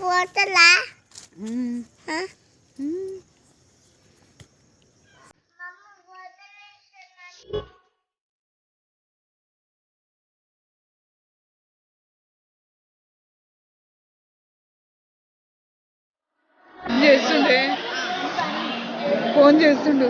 పోతలా చేస్తుండే ఫోన్ చేస్తుండు.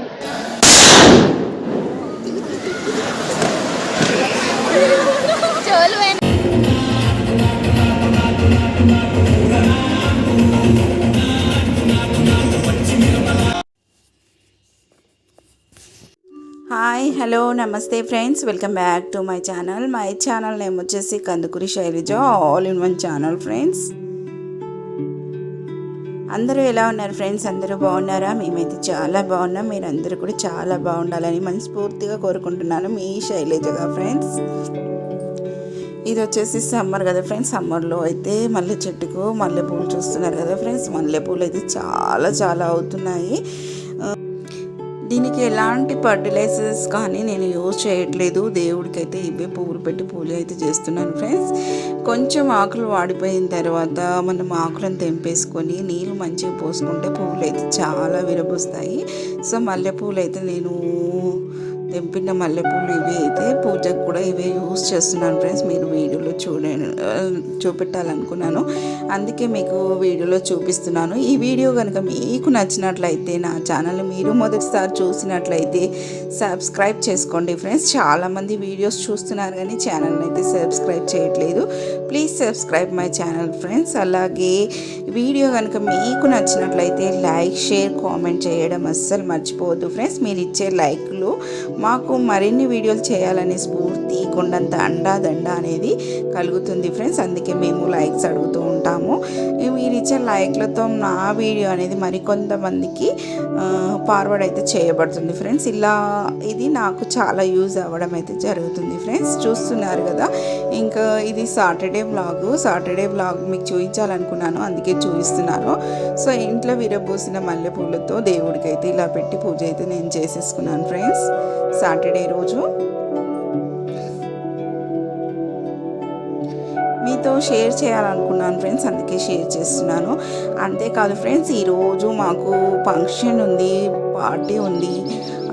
Hi hello namaste friends, welcome back to my channel. My channel name వచ్చేసి Kandukuri Sailaja all in one channel. Friends అందరూ ఎలా ఉన్నారు ఫ్రెండ్స్? అందరూ బాగున్నారా? మేమైతే చాలా బాగున్నాం. మీరు అందరూ కూడా చాలా బాగుండాలని మనస్ఫూర్తిగా కోరుకుంటున్నాను. మీ శైలజగా ఫ్రెండ్స్. ఇది వచ్చేసి సమ్మర్ కదా ఫ్రెండ్స్. సమ్మర్లో అయితే మల్లె చెట్టుకు మల్లెపూలు చూస్తున్నారు కదా ఫ్రెండ్స్. మల్లెపూలు అయితే చాలా చాలా అవుతున్నాయి. దీనికి ఎలాంటి ఫర్టిలైజర్స్ కానీ నేను యూజ్ చేయట్లేదు. దేవుడికి అయితే ఇవే పువ్వులు పెట్టి పూజ అయితే చేస్తున్నాను ఫ్రెండ్స్. కొంచెం ఆకులు వాడిపోయిన తర్వాత మనం ఆకులను తెంపేసుకొని నీళ్ళు మంచిగా పోసుకుంటే పువ్వులు అయితే చాలా విరబూస్తాయి. సో మల్లెపూలు అయితే నేను తెంపిన మల్లెపూలు ఇవి అయితే పూజకు కూడా ఇవే యూజ్ చేస్తున్నాను ఫ్రెండ్స్. మీరు వీడియోలో చూపెట్టాలనుకున్నాను, అందుకే మీకు వీడియోలో చూపిస్తున్నాను. ఈ వీడియో కనుక మీకు నచ్చినట్లయితే నా ఛానల్ మీరు మొదటిసారి చూసినట్లయితే సబ్స్క్రైబ్ చేసుకోండి ఫ్రెండ్స్. చాలామంది వీడియోస్ చూస్తున్నారు కానీ ఛానల్ని అయితే సబ్స్క్రైబ్ చేయట్లేదు. Please subscribe my channel friends. అలాగే వీడియో కనుక మీకు నచ్చినట్లయితే లైక్, షేర్, కామెంట్ చేయడం అస్సలు మర్చిపోవద్దు ఫ్రెండ్స్. మీరు ఇచ్చే లైక్లు మాకు మరిన్ని వీడియోలు చేయాలనే స్ఫూర్తి, కొండంత అండాదండ అనేది కలుగుతుంది ఫ్రెండ్స్. అందుకే మేము లైక్స్ అడుగుతూ ఉంటాము. మీరు ఇచ్చే లైక్లతో నా వీడియో అనేది మరికొంతమందికి ఫార్వర్డ్ అయితే చేయబడుతుంది ఫ్రెండ్స్. ఇది నాకు చాలా యూజ్ అవ్వడం అయితే జరుగుతుంది ఫ్రెండ్స్. చూస్తున్నారు కదా, ఇంకా ఇది సాటర్డే వ్లాగ్ మీకు చూపించాలనుకున్నాను, అందుకే చూపిస్తున్నాను. సో ఇంట్లో విరబోసిన మల్లెపూలతో దేవుడికి అయితే ఇలా పెట్టి పూజ అయితే నేను చేసేసుకున్నాను ఫ్రెండ్స్ సాటర్డే రోజు. మీతో షేర్ చేయాలనుకున్నాను ఫ్రెండ్స్, అందుకే షేర్ చేస్తున్నాను. అంతేకాదు ఫ్రెండ్స్, ఈరోజు మాకు ఫంక్షన్ ఉంది, పార్టీ ఉంది.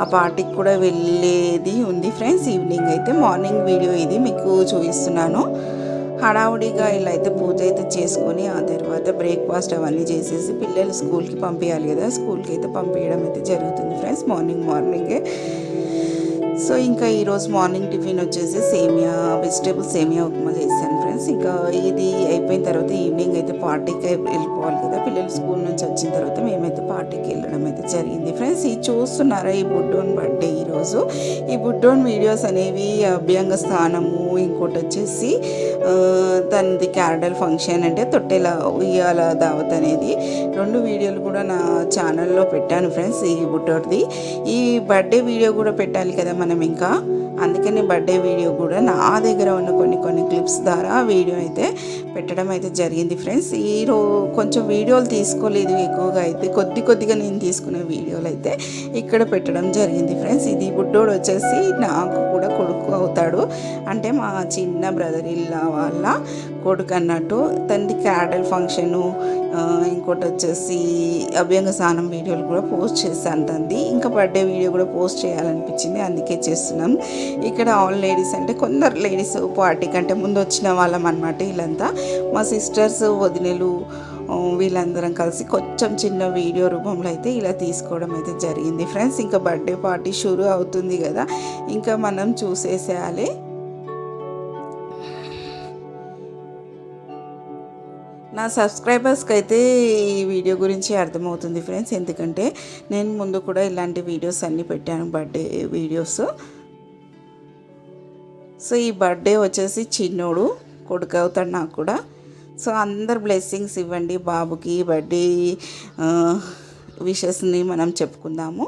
ఆ పార్టీకి కూడా వెళ్ళేది ఉంది ఫ్రెండ్స్. ఈవినింగ్ అయితే మార్నింగ్ వీడియో ఇది మీకు చూపిస్తున్నాను. హడావుడిగా ఇలా అయితే పూజ అయితే చేసుకొని ఆ తర్వాత బ్రేక్ఫాస్ట్ అవన్నీ చేసేసి పిల్లలు స్కూల్కి పంపించాలి కదా, స్కూల్కి అయితే పంపించడం అయితే జరుగుతుంది ఫ్రెండ్స్ మార్నింగే. సో ఇంకా ఈరోజు మార్నింగ్ టిఫిన్ వచ్చేసి వెజిటేబుల్ సేమియా ఉప్మా చేశాను ఫ్రెండ్స్. ఇంకా ఇది అయిపోయిన తర్వాత ఈవినింగ్ అయితే పార్టీకి వెళ్ళిపోవాలి కదా, పిల్లలు స్కూల్ నుంచి వచ్చిన తర్వాత మేమైతే పార్టీకి వెళ్ళడం అయితే జరిగింది ఫ్రెండ్స్. ఇది చూస్తున్నారా, ఈ బుడ్డోన్ బర్త్డే ఈరోజు. ఈ బుడ్డోన్ వీడియోస్ అనేవి అభ్యంగ స్థానము, ఇంకోటి వచ్చేసి తనది క్యారడల్ ఫంక్షన్ అంటే తొట్టెల ఉయ్యాల దావత్ అనేది 2 వీడియోలు కూడా నా ఛానల్లో పెట్టాను ఫ్రెండ్స్. ఈ బుడ్డోడిది ఈ బర్త్డే వీడియో కూడా పెట్టాలి కదా మనం, ఇంకా అందుకని బర్త్డే వీడియో కూడా నా దగ్గర ఉన్న కొన్ని క్లిప్స్ ద్వారా వీడియో అయితే పెట్టడం అయితే జరిగింది ఫ్రెండ్స్. కొంచెం వీడియోలు తీసుకోలేదు ఎక్కువగా, అయితే కొద్దిగా నేను తీసుకునే వీడియోలు అయితే ఇక్కడ పెట్టడం జరిగింది ఫ్రెండ్స్. ఇది బుడ్డోడు వచ్చేసి నాకు కూడా కొడుకు అవుతాడు, అంటే మా చిన్న బ్రదర్ ఇల్లా వాళ్ళ కొడుకు అన్నట్టు. తనది క్యాడల్ ఫంక్షను, ఇంకోటి వచ్చేసి అభ్యంగ స్నానం వీడియోలు కూడా పోస్ట్ చేశాను తంది. ఇంకా బర్త్డే వీడియో కూడా పోస్ట్ చేయాలనిపించింది, అందుకే చేస్తున్నాం. ఇక్కడ ఆల్ లేడీస్ అంటే కొందరు లేడీస్ పార్టీ కంటే ముందు వచ్చిన వాళ్ళం అన్నమాట. వీళ్ళంతా మా సిస్టర్స్, వదినలు, వీళ్ళందరం కలిసి కొంచెం చిన్న వీడియో రూపంలో అయితే ఇలా తీసుకోవడం అయితే జరిగింది ఫ్రెండ్స్. ఇంకా బర్త్డే పార్టీ షురూ అవుతుంది కదా, ఇంకా మనం చూసేసేయాలి. నా సబ్స్క్రైబర్స్కి అయితే ఈ వీడియో గురించి అర్థమవుతుంది ఫ్రెండ్స్, ఎందుకంటే నేను ముందు కూడా ఇలాంటి వీడియోస్ అన్నీ పెట్టాను, బర్త్డే వీడియోస్. సో ఈ బర్త్డే వచ్చేసి చిన్నోడు కొడుకు అవుతాడు నాకు కూడా. సో అందరు బ్లెస్సింగ్స్ ఇవ్వండి బాబుకి, బర్త్డే విషెస్ని మనం చెప్పుకుందాము.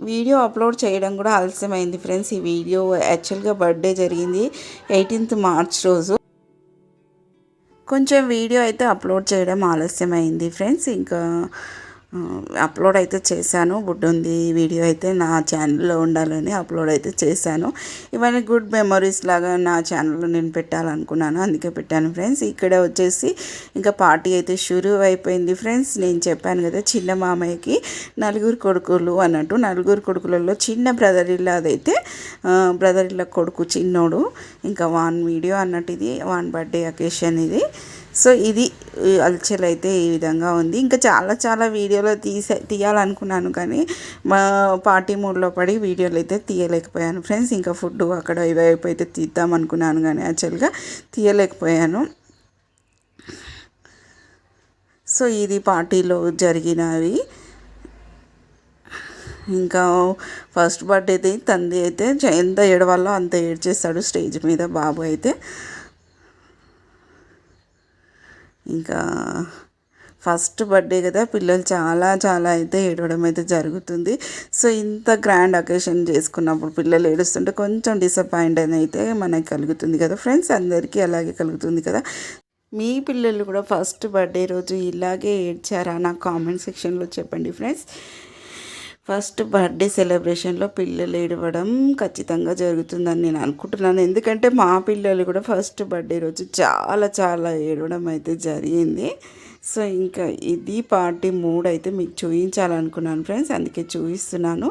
వీడియో అప్లోడ్ చేయడం కూడా ఆలస్యమైంది ఫ్రెండ్స్. ఈ వీడియో యాక్చువల్గా బర్త్డే జరిగింది 18th మార్చ్ రోజు. కొంచెం వీడియో అయితే అప్లోడ్ చేయడం ఆలస్యమైంది ఫ్రెండ్స్. ఇంకా అప్లోడ్ అయితే చేశాను. బుడ్డుంది వీడియో అయితే నా ఛానల్లో ఉండాలని అప్లోడ్ అయితే చేశాను. ఇవన్నీ గుడ్ మెమరీస్ లాగా నా ఛానల్లో నేను పెట్టాలనుకున్నాను, అందుకే పెట్టాను ఫ్రెండ్స్. ఇక్కడ వచ్చేసి ఇంకా పార్టీ అయితే షురూ అయిపోయింది ఫ్రెండ్స్. నేను చెప్పాను కదా చిన్న మామయ్యకి 4 కొడుకులు అన్నట్టు. 4 కొడుకులలో చిన్న బ్రదర్ ఇల్లదైతే బ్రదర్ ఇల్ల కొడుకు చిన్నోడు. ఇంకా వాన్ వీడియో అన్నట్టు, ఇది వాన్ బర్త్డే అకేషన్ ఇది. సో ఇది అల్చల్ అయితే ఈ విధంగా ఉంది. ఇంకా చాలా వీడియోలు తీయాలనుకున్నాను కానీ మా పార్టీ మూడ్లో పడి వీడియోలు అయితే తీయలేకపోయాను ఫ్రెండ్స్. ఇంకా ఫుడ్ అక్కడ ఇవైపు అయితే తీద్దాం అనుకున్నాను కానీ యాక్చువల్గా తీయలేకపోయాను. సో ఇది పార్టీలో జరిగినవి. ఇంకా ఫస్ట్ బర్త్డే తంది అయితే ఎంత ఏడవాలో అంత ఏడ్చేస్తాడు స్టేజ్ మీద బాబు అయితే. ఇంకా ఫస్ట్ బర్త్డే కదా, పిల్లలు చాలా అయితే ఏడవడం అయితే జరుగుతుంది. సో ఇంత గ్రాండ్ అకేషన్ చేసుకున్నప్పుడు పిల్లలు ఏడుస్తుంటే కొంచెం డిసప్పాయింట్ అయితే మనకి కలుగుతుంది కదా ఫ్రెండ్స్, అందరికీ అలాగే కలుగుతుంది కదా. మీ పిల్లలు కూడా ఫస్ట్ బర్త్డే రోజు ఇలాగే ఏడ్చారా నాకు కామెంట్ సెక్షన్లో చెప్పండి ఫ్రెండ్స్. ఫస్ట్ బర్త్డే సెలబ్రేషన్లో పిల్లలు ఏడవడం ఖచ్చితంగా జరుగుతుందని నేను అనుకుంటున్నాను. ఎందుకంటే మా పిల్లలు కూడా ఫస్ట్ బర్త్డే రోజు చాలా ఏడవడం అయితే జరిగింది. సో ఇంకా ఇది పార్టీ మూడ్ అయితే మీకు చూపించాలనుకున్నాను ఫ్రెండ్స్, అందుకే చూపిస్తున్నాను.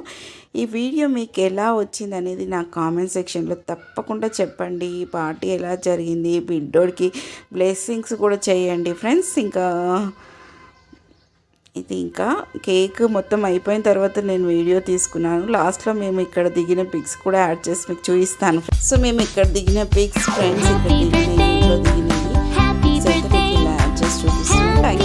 ఈ వీడియో మీకు ఎలా వచ్చింది అనేది నాకు కామెంట్ సెక్షన్లో తప్పకుండా చెప్పండి. ఈ పార్టీ ఎలా జరిగింది, బిడ్డోడికి బ్లెస్సింగ్స్ కూడా చేయండి ఫ్రెండ్స్. ఇంకా కేక్ మొత్తం అయిపోయిన తర్వాత నేను వీడియో తీసుకున్నాను. లాస్ట్లో మేము ఇక్కడ దిగిన పిక్స్ కూడా యాడ్ చేసి మీకు చూపిస్తాను. సో మేము ఇక్కడ దిగిన పిక్స్ ఫ్రెండ్స్, ఇక్కడ దిగిన ఇంట్లో దిగినవి ఇలా యాడ్ చేసి చూపిస్తున్నాను.